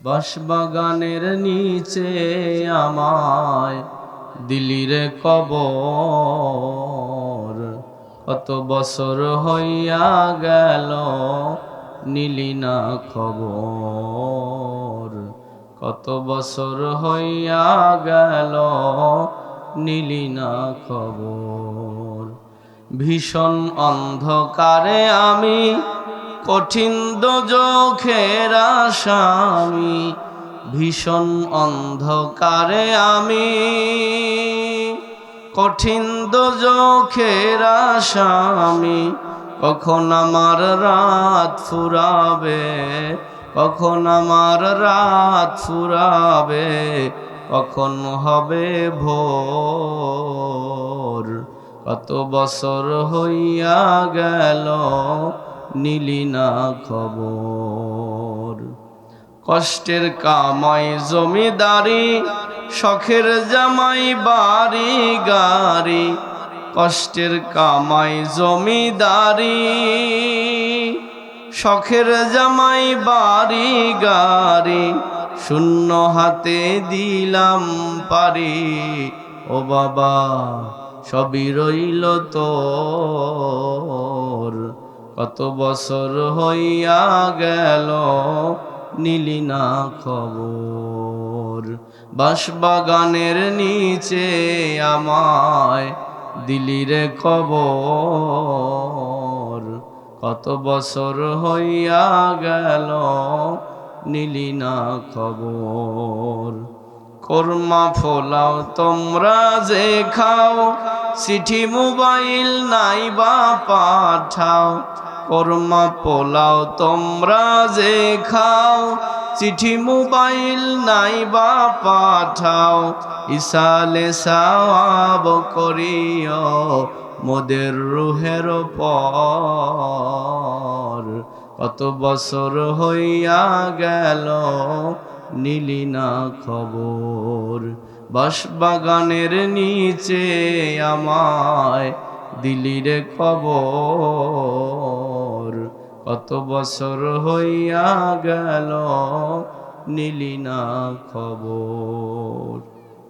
বাঁশবাগানের নিচে আমায় দিলি রে কবর, কত বছর হইয়া গেল নিলি না খবর, কত বছর হইয়া গেল নিলি না খবর। ভীষণ অন্ধকারে আমি কঠিন দোজখের আসামি, ভীষণ অন্ধকারে আমি কঠিন দোজখের আসামি। কখন আমার রাত ফুরাবে, কখন আমার রাত ফুরাবে, কখন হবে ভোর, কত বছর হইয়া গেল নিলি না খবর। কষ্টের কামাই জমিদারি, শখের জামাই বাড়ি গাড়ি, কষ্টের কামাই জমিদারি, শখের জামাই বাড়ি গাড়ি, শূন্য হাতে দিলাম পারি। ও বাবা সবই রইল তোর, কত বছর হইয়া গেল নিলি না খবর। বাঁশবাগানের নিচে আমায় দিলি রে কবর, কত বছর হইয়া গেল নিলি না খবর। কোরমা ফোলাও তোমরা যে খাও, চিঠি মোবাইল নাই বা পাঠাও। কোরমা পোলাও তোমরা যে খাও, চিঠি মোবাইল নাই বা পাঠাও। ইসালে সওয়াব করিও মোদের রুহের পর, কত বছর হইয়া গেল নিলি না খবর। বাঁশবাগানের নিচে আমায় দিলি রে কবর, কত বছর হইয়া গেল নিলি না খবর।